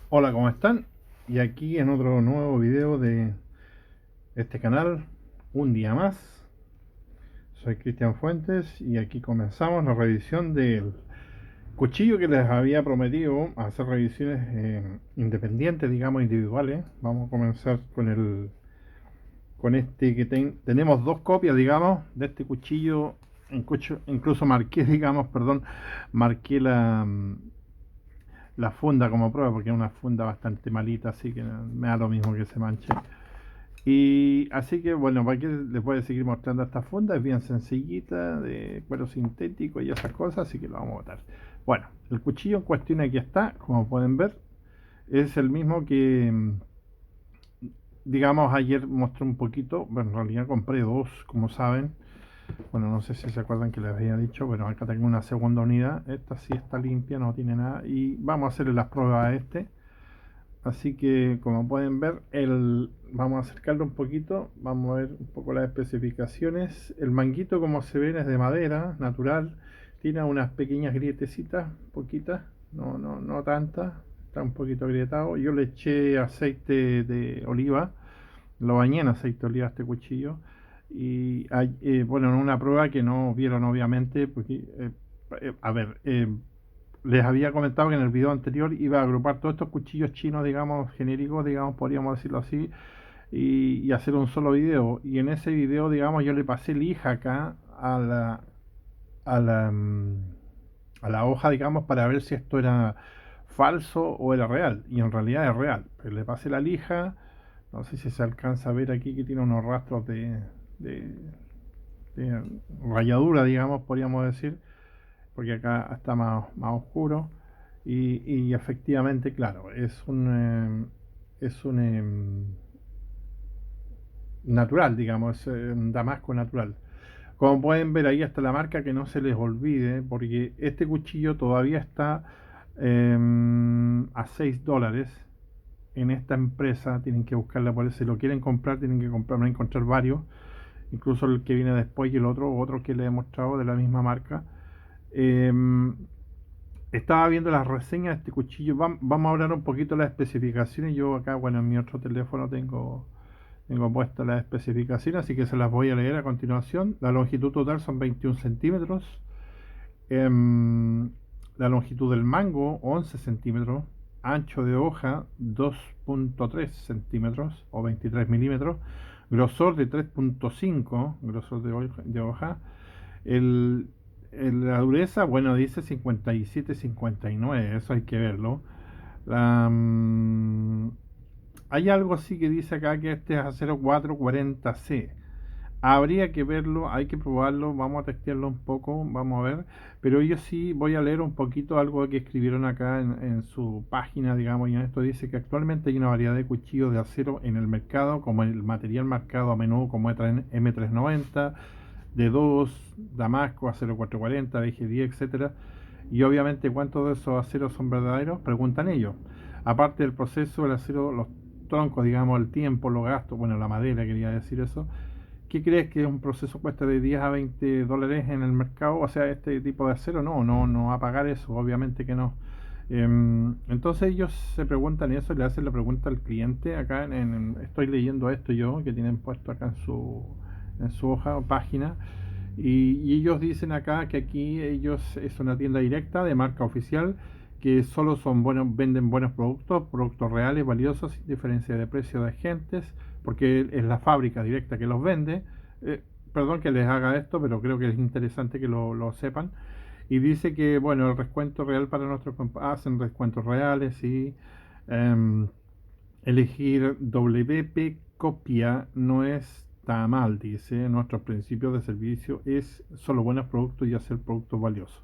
Hola, ¿cómo están? Y aquí en otro nuevo video de este canal, un día más. Soy Cristian Fuentes y aquí comenzamos la revisión del cuchillo que les había prometido hacer revisiones independientes, digamos individuales. Vamos a comenzar con este que tenemos dos copias, digamos, de este cuchillo. Incluso marqué, digamos, perdón, marqué la funda como prueba porque es una funda bastante malita, así que me da lo mismo que se manche. Y así que bueno, para que les voy a seguir mostrando esta funda, es bien sencillita, de cuero sintético y esas cosas, así que lo vamos a botar. Bueno, el cuchillo en cuestión aquí está, como pueden ver, es el mismo que, digamos, ayer mostré un poquito, bueno, en realidad compré dos, como saben. Bueno, no sé si se acuerdan que les había dicho, pero acá tengo una segunda unidad, esta sí está limpia, no tiene nada, y vamos a hacerle las pruebas a este. Así que como pueden ver, vamos a acercarlo un poquito, vamos a ver un poco las especificaciones. El manguito, como se ven, es de madera, natural, tiene unas pequeñas grietecitas, poquitas, no tantas, está un poquito agrietado. Yo le eché aceite de oliva, lo bañé en aceite de oliva a este cuchillo. Y bueno, en una prueba que no vieron obviamente, porque, a ver, les había comentado que en el video anterior iba a agrupar todos estos cuchillos chinos, digamos, genéricos, digamos, podríamos decirlo así, y hacer un solo video. Y en ese video, digamos, yo le pasé lija acá a la, mm, a la hoja, digamos, para ver si esto era falso o era real. Y en realidad es real. Pero le pasé la lija, no sé si se alcanza a ver aquí que tiene unos rastros de, de rayadura, digamos, podríamos decir, porque acá está más oscuro. Y efectivamente, claro, es un natural, digamos, es un damasco natural. Como pueden ver ahí está la marca, que no se les olvide, porque este cuchillo todavía está a $6 en esta empresa. Tienen que buscarla por eso. Si lo quieren comprar, tienen que comprar, van a encontrar varios, incluso el que viene después y el otro que les he mostrado de la misma marca. Eh, Estaba viendo las reseñas de este cuchillo. Vamos a hablar un poquito de las especificaciones. Yo acá, bueno, en mi otro teléfono tengo puestas las especificaciones, así que se las voy a leer a continuación. La longitud total son 21 centímetros. Em, la longitud del mango, 11 centímetros. Ancho de hoja, 2.3 centímetros o 23 milímetros. Grosor de 3.5, grosor de hoja. El, la dureza, bueno, dice 57-59, eso hay que verlo. La, hay algo así que dice acá que este es acero 440C. Habría que verlo, hay que probarlo, vamos a testearlo un poco, vamos a ver. Pero yo sí voy a leer un poquito algo que escribieron acá en su página, digamos, y en esto dice que actualmente hay una variedad de cuchillos de acero en el mercado, como el material marcado a menudo como M390, D2, Damasco, acero 440, BG10, etcétera. Y obviamente, ¿cuántos de esos aceros son verdaderos? Preguntan ellos. Aparte del proceso, el acero, los troncos, digamos, el tiempo, los gastos, bueno, la madera, quería decir eso. ¿Qué crees que un proceso cuesta de 10 a $20 en el mercado? O sea, este tipo de acero no va a pagar eso, obviamente que no. Entonces ellos se preguntan eso, le hacen la pregunta al cliente. Acá estoy leyendo esto yo, que tienen puesto acá en su hoja o página. Y ellos dicen acá que aquí ellos es una tienda directa de marca oficial, que solo son buenos, venden buenos productos reales, valiosos, sin diferencia de precio de agentes, porque es la fábrica directa que los vende. Eh, Perdón que les haga esto, pero creo que es interesante que lo sepan. Y dice que, bueno, el descuento real para nuestros hacen descuentos reales y eh, elegir WP Copia no está mal, dice. Nuestros principios de servicio es solo buenos productos y hacer productos valiosos.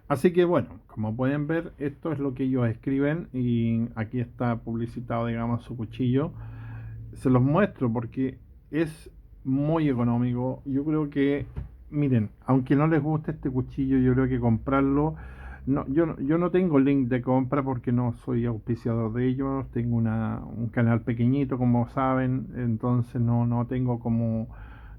Así que bueno, como pueden ver, esto es lo que ellos escriben y aquí está publicitado, digamos, su cuchillo. Se los muestro porque es muy económico. Yo creo que, miren, aunque no les guste este cuchillo, yo creo que comprarlo. No, yo no tengo link de compra porque no soy auspiciador de ellos. Tengo un canal pequeñito, como saben, entonces no tengo como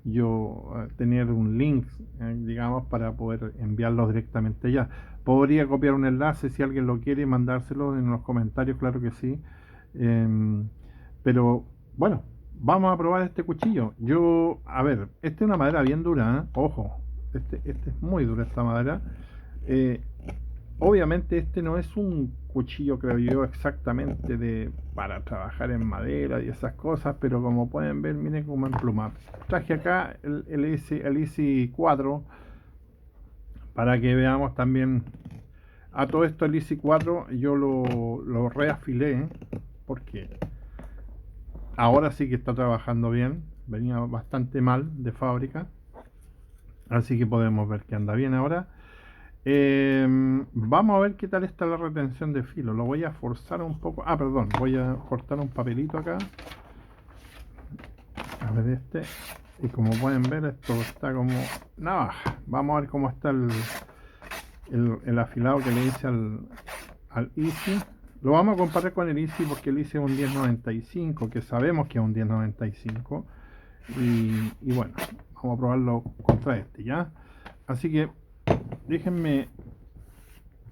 yo tener un link, digamos, para poder enviarlos directamente allá. Podría copiar un enlace si alguien lo quiere y mandárselo en los comentarios, claro que sí. Pero bueno, vamos a probar este cuchillo. Yo, a ver, esta es una madera bien dura, ¿eh? Ojo, este es muy dura esta madera. Eh, Obviamente este no es un cuchillo, creo yo, exactamente para trabajar en madera y esas cosas, pero como pueden ver, miren cómo emplumar. Traje acá el Easy 4 para que veamos también. A todo esto el Easy 4 yo lo reafilé porque ahora sí que está trabajando bien. Venía bastante mal de fábrica, así que podemos ver que anda bien ahora. Vamos a ver qué tal está la retención de filo. Lo voy a forzar un poco. Ah, perdón, voy a cortar un papelito acá. A ver este. Y como pueden ver, esto está como navaja. Vamos a ver cómo está el afilado que le hice al Easy. Lo vamos a comparar con el Easy porque el Easy es un 1095, que sabemos que es un 1095. Y bueno, vamos a probarlo contra este, ¿ya? Así que déjenme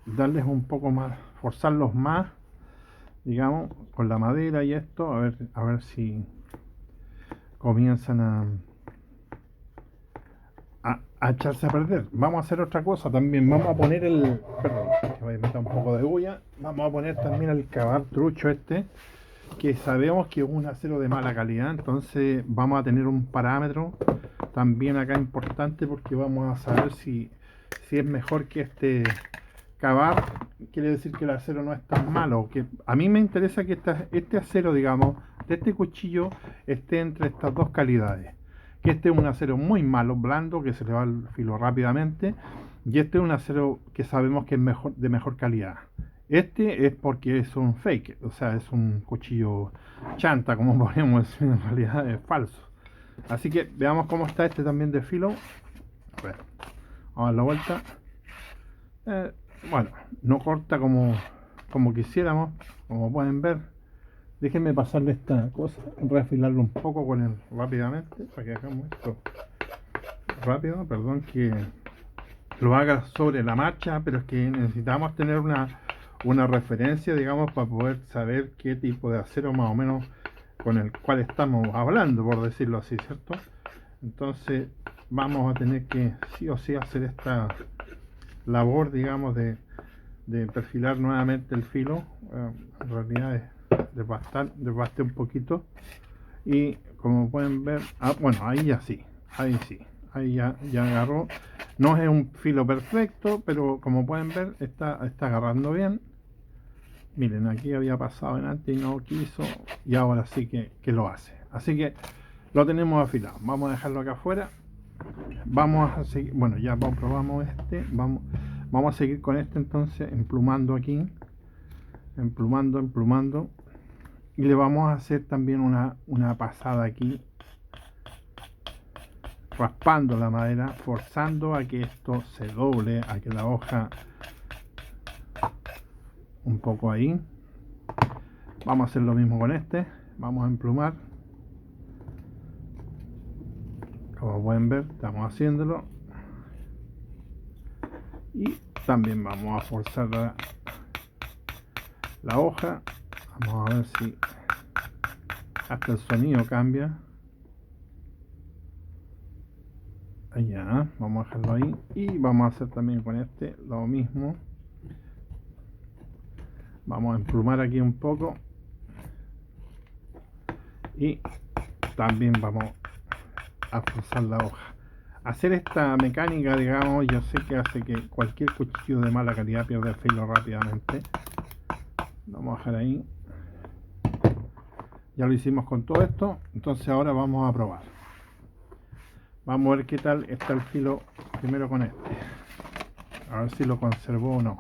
darles un poco más, forzarlos más, digamos, con la madera y esto, a ver si comienzan a echarse a perder. Vamos a hacer otra cosa también, vamos a poner perdón, que voy a meter un poco de bulla, vamos a poner también el cavar trucho este, que sabemos que es un acero de mala calidad, entonces vamos a tener un parámetro también acá importante porque vamos a saber si es mejor que cavar. Quiere decir que el acero no es tan malo. Que a mí me interesa que este acero, digamos, de este cuchillo esté entre estas dos calidades. Que este es un acero muy malo, blando, que se le va el filo rápidamente, y este es un acero que sabemos que es de mejor calidad. Este es porque es un fake, o sea, es un cuchillo chanta, como podríamos decir, en realidad es falso. Así que veamos cómo está este también de filo. A ver, vamos a dar la vuelta. Bueno, no corta como quisiéramos, como pueden ver. Déjenme pasarle esta cosa, reafilarlo un poco con él rápidamente, para que hagamos esto rápido. Perdón que lo haga sobre la marcha, pero es que necesitamos tener una referencia, digamos, para poder saber qué tipo de acero más o menos con el cual estamos hablando, por decirlo así, ¿cierto? Entonces vamos a tener que sí o sí hacer esta labor, digamos, de perfilar nuevamente el filo. En realidad es desbasté un poquito y como pueden ver, bueno, ahí ya sí, ahí ya agarró. No es un filo perfecto, pero como pueden ver está agarrando bien. Miren, aquí había pasado en antes y no quiso, y ahora sí que lo hace. Así que lo tenemos afilado. Vamos a dejarlo acá afuera. Vamos a seguir, bueno, ya probamos este. Vamos a seguir con este entonces, emplumando aquí, emplumando, y le vamos a hacer también una pasada aquí, raspando la madera, forzando a que esto se doble, a que la hoja un poco ahí. Vamos a hacer lo mismo con este, vamos a emplumar. Como pueden ver, estamos haciéndolo. Y también vamos a forzar la hoja. Vamos a ver si hasta el sonido cambia. Allá, vamos a dejarlo ahí. Y vamos a hacer también con este lo mismo. Vamos a emplumar aquí un poco. Y también vamos a forzar la hoja. Hacer esta mecánica, digamos, yo sé que hace que cualquier cuchillo de mala calidad pierda el filo rápidamente. Vamos a dejar ahí. Ya lo hicimos con todo esto, entonces ahora vamos a probar. Vamos a ver qué tal está el filo primero con este. A ver si lo conservó o no.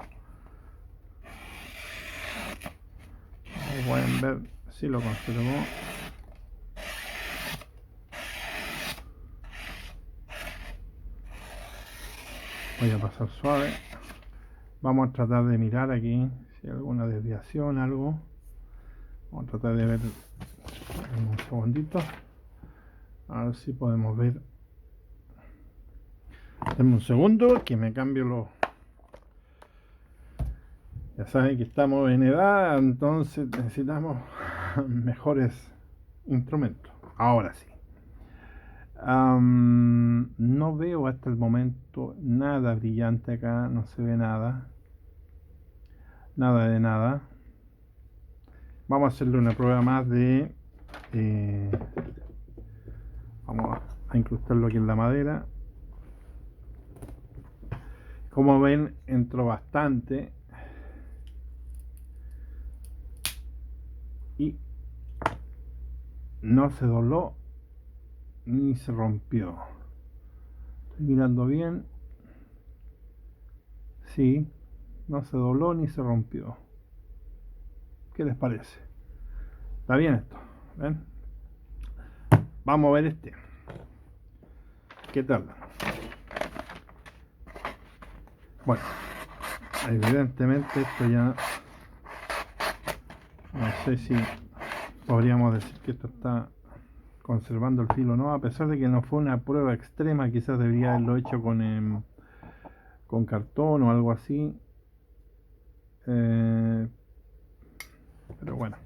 Como pueden ver, si lo conservó. Voy a pasar suave. Vamos a tratar de mirar aquí si hay alguna desviación, algo. Vamos a tratar de ver en un segundito. A ver si podemos ver. Denme un segundo que me cambio Ya saben que estamos en edad, entonces necesitamos mejores instrumentos. Ahora sí. No veo hasta el momento nada brillante acá, no se ve nada. Nada de nada. Vamos a hacerle una prueba más de... vamos a incrustarlo aquí en la madera. Como ven, entró bastante. Y no se dobló ni se rompió. Estoy mirando bien. Sí, no se dobló ni se rompió. ¿Qué les parece? ¿Está bien esto? ¿Ven? Vamos a ver este. ¿Qué tal? Bueno, evidentemente esto ya... No sé si podríamos decir que esto está conservando el filo o no, a pesar de que no fue una prueba extrema, quizás debería haberlo hecho con cartón o algo así. Pero bueno,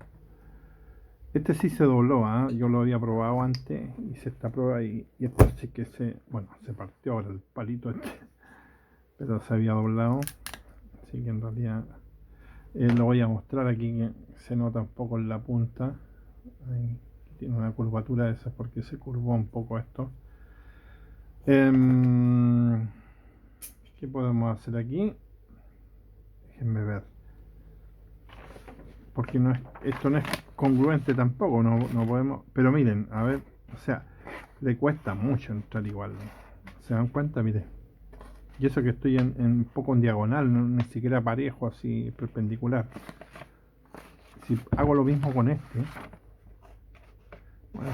este sí se dobló, ¿eh? Yo lo había probado antes, hice esta prueba y esto sí que bueno, se partió ahora el palito este, pero se había doblado, así que en realidad lo voy a mostrar aquí, que se nota un poco en la punta. Ahí tiene una curvatura de esas porque se curvó un poco esto. ¿Qué podemos hacer aquí? Déjenme ver, porque esto no es congruente tampoco, no podemos, pero miren, a ver, o sea, le cuesta mucho entrar igual, ¿se dan cuenta? Miren, y eso que estoy un poco en diagonal, ni siquiera parejo, así perpendicular. Si hago lo mismo con este, bueno,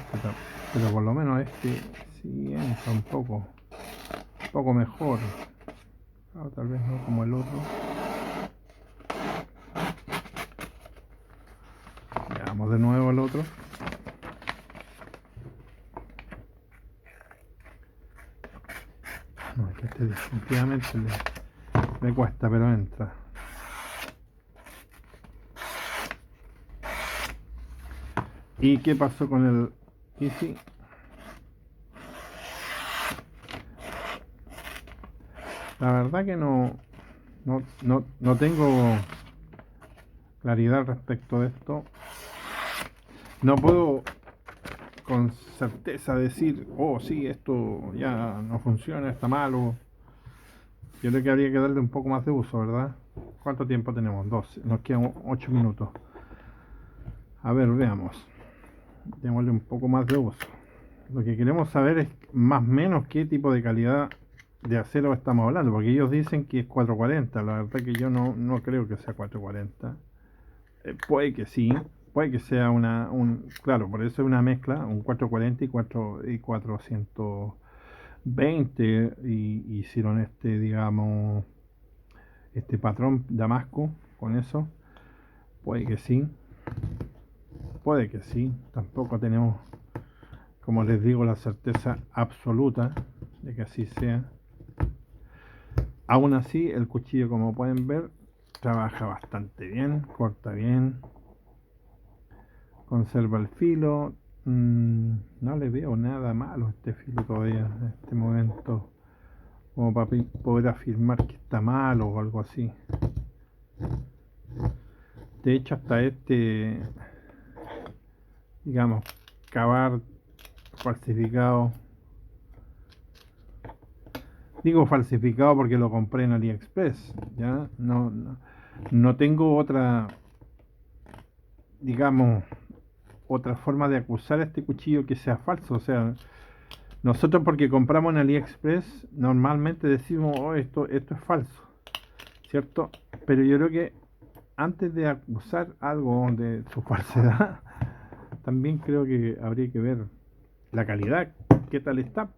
pero por lo menos este sí entra un poco mejor, tal vez no como el otro. Veamos de nuevo el otro. No, es que este definitivamente le cuesta, pero entra. ¿Y qué pasó con el Easy? La verdad que no tengo claridad respecto de esto. No puedo con certeza decir, oh sí, esto ya no funciona, está malo. Yo creo que habría que darle un poco más de uso, ¿verdad? ¿Cuánto tiempo tenemos? 12, nos quedan 8 minutos. A ver, veamos. Démosle un poco más de uso. Lo que queremos saber es más o menos qué tipo de calidad de acero estamos hablando, porque ellos dicen que es 440, la verdad que yo no creo que sea 440. Puede que sí, puede que sea claro, por eso es una mezcla, un 440 y 420, y hicieron digamos, este patrón Damasco con eso. Puede que sí, tampoco tenemos, como les digo, la certeza absoluta de que así sea. Aún así, el cuchillo, como pueden ver, trabaja bastante bien, corta bien, conserva el filo. No le veo nada malo a este filo todavía en este momento, como para poder afirmar que está malo o algo así. De hecho, hasta digamos, cavar falsificado. Digo falsificado porque lo compré en AliExpress, ¿ya? No tengo otra, digamos, otra forma de acusar a este cuchillo que sea falso. O sea, nosotros porque compramos en AliExpress normalmente decimos, oh, esto es falso, ¿cierto? Pero yo creo que antes de acusar algo de su falsedad, también creo que habría que ver la calidad, qué tal está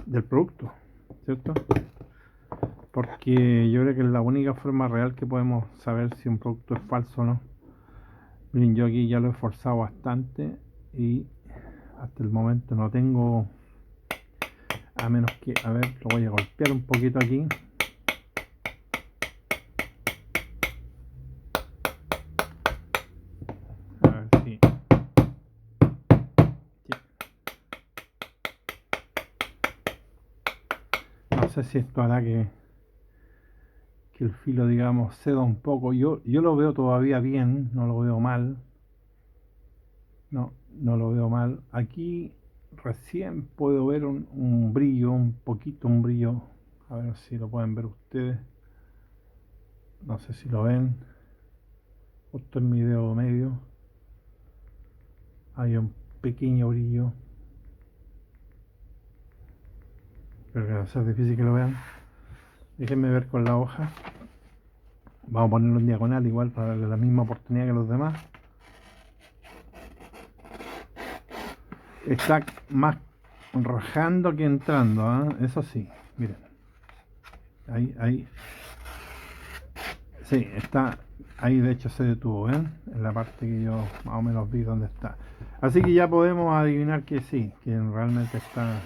del producto, ¿cierto? Porque yo creo que es la única forma real que podemos saber si un producto es falso o no. Miren, yo aquí ya lo he forzado bastante y hasta el momento no tengo, a menos que, a ver, lo voy a golpear un poquito aquí. sé si esto hará que el filo, digamos, ceda un poco. Yo lo veo todavía bien, no lo veo mal. No lo veo mal. Aquí recién puedo ver un brillo, un poquito un brillo. A ver si lo pueden ver ustedes. No sé si lo ven. Justo en mi dedo medio hay un pequeño brillo. Pero que va a ser difícil que lo vean. Déjenme ver con la hoja. Vamos a ponerlo en diagonal igual para darle la misma oportunidad que los demás. Está más rajando que entrando, ¿eh? Eso sí, miren. Ahí. Sí, está. Ahí de hecho se detuvo, ¿ven? En la parte que yo más o menos vi dónde está. Así que ya podemos adivinar que sí, que realmente está.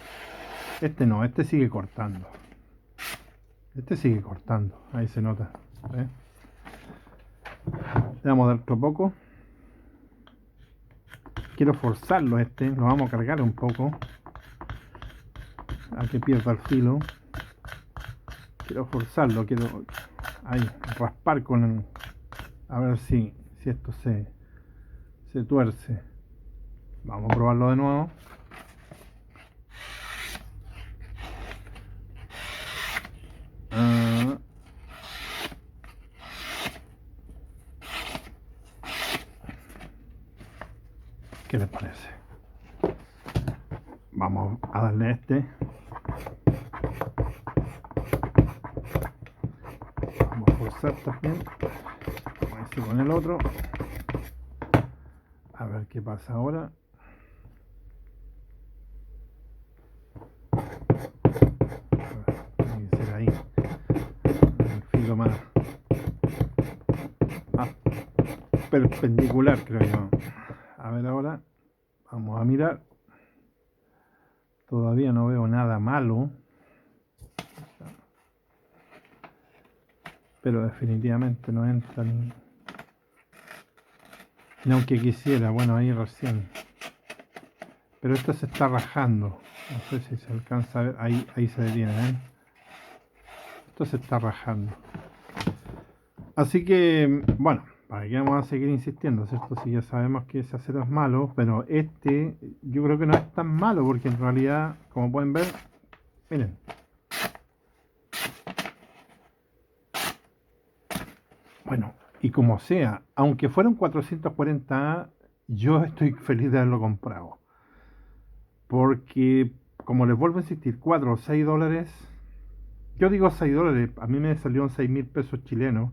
Este no, este sigue cortando. Este sigue cortando, ahí se nota. ¿Eh? Le vamos a dar otro poco. Quiero forzarlo lo vamos a cargar un poco. A que pierda el filo. Quiero forzarlo, quiero ahí, raspar con el, a ver si esto se tuerce. Vamos a probarlo de nuevo. ¿Qué les parece? Vamos a darle vamos a forzar también, como hice con el otro. A ver qué pasa ahora. Tiene que ser ahí el filo más perpendicular, creo yo. A ver ahora, vamos a mirar. Todavía no veo nada malo, pero definitivamente no entra ni aunque quisiera. Bueno, ahí recién, pero esto se está rajando. No sé si se alcanza a ver. Ahí se detiene, ¿eh? Esto se está rajando. Así que, bueno, para qué vamos a seguir insistiendo, ¿cierto? Si ya sabemos que ese acero es malo, pero yo creo que no es tan malo, porque en realidad, como pueden ver, miren. Bueno, y como sea, aunque fuera un 440A, yo estoy feliz de haberlo comprado. Porque, como les vuelvo a insistir, 4 o 6 dólares, yo digo 6 dólares, a mí me salieron 6.000 pesos chilenos,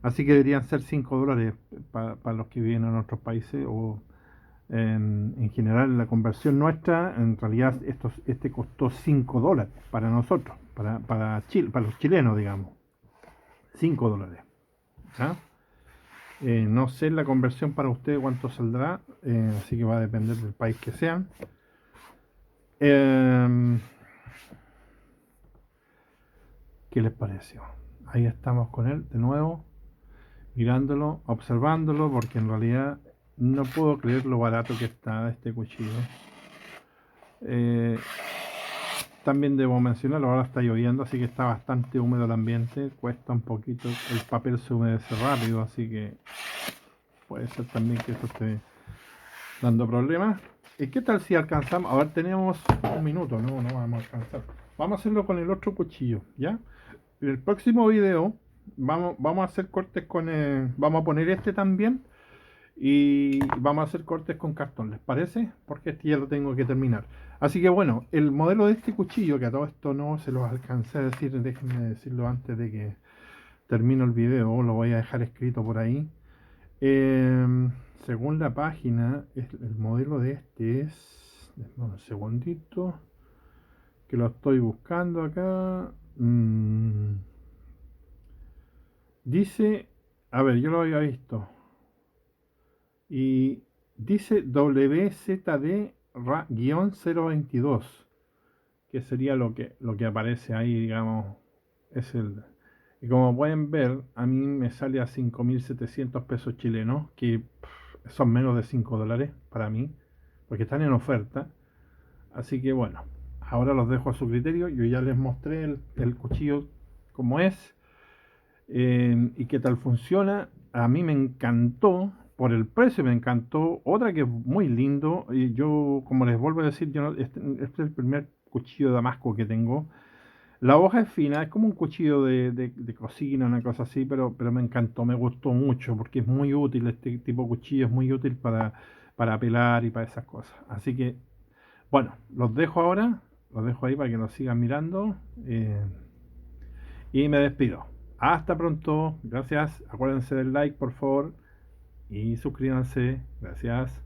así que deberían ser 5 dólares para los que viven en otros países, o en general la conversión nuestra, en realidad este costó 5 dólares para nosotros, para Chile, para los chilenos, digamos, 5 dólares. ¿Ah? No sé la conversión para ustedes cuánto saldrá, así que va a depender del país que sean. ¿Qué les pareció? Ahí estamos con él de nuevo, mirándolo, observándolo, porque en realidad no puedo creer lo barato que está este cuchillo. También debo mencionarlo, ahora está lloviendo, así que está bastante húmedo el ambiente, cuesta un poquito, el papel se humedece rápido, así que puede ser también que esto esté dando problemas. ¿Y qué tal si alcanzamos? A ver, tenemos un minuto, no vamos a alcanzar. Vamos a hacerlo con el otro cuchillo, ¿ya? En el próximo video vamos a hacer cortes vamos a poner este también y vamos a hacer cortes con cartón, ¿les parece? Porque este ya lo tengo que terminar. Así que bueno, el modelo de este cuchillo, que a todo esto no se los alcancé a decir, déjenme decirlo antes de que termino el video, lo voy a dejar escrito por ahí. Según la página, el modelo de este es... Un segundito, que lo estoy buscando acá. Dice, a ver, yo lo había visto. Y dice WZD-022, que sería lo que aparece ahí, digamos. Y como pueden ver, a mí me sale a 5.700 pesos chilenos, que son menos de 5 dólares para mí, porque están en oferta. Así que bueno, ahora los dejo a su criterio. Yo ya les mostré el cuchillo como es, y qué tal funciona. A mí me encantó, por el precio me encantó. Otra que es muy lindo, y yo, como les vuelvo a decir, yo este es el primer cuchillo de Damasco que tengo. La hoja es fina, es como un cuchillo de cocina, una cosa así, pero me encantó, me gustó mucho, porque es muy útil, este tipo de cuchillo es muy útil para pelar y para esas cosas. Así que, bueno, los dejo ahora, los dejo ahí para que los sigan mirando, y me despido. Hasta pronto, gracias, acuérdense del like, por favor, y suscríbanse, gracias.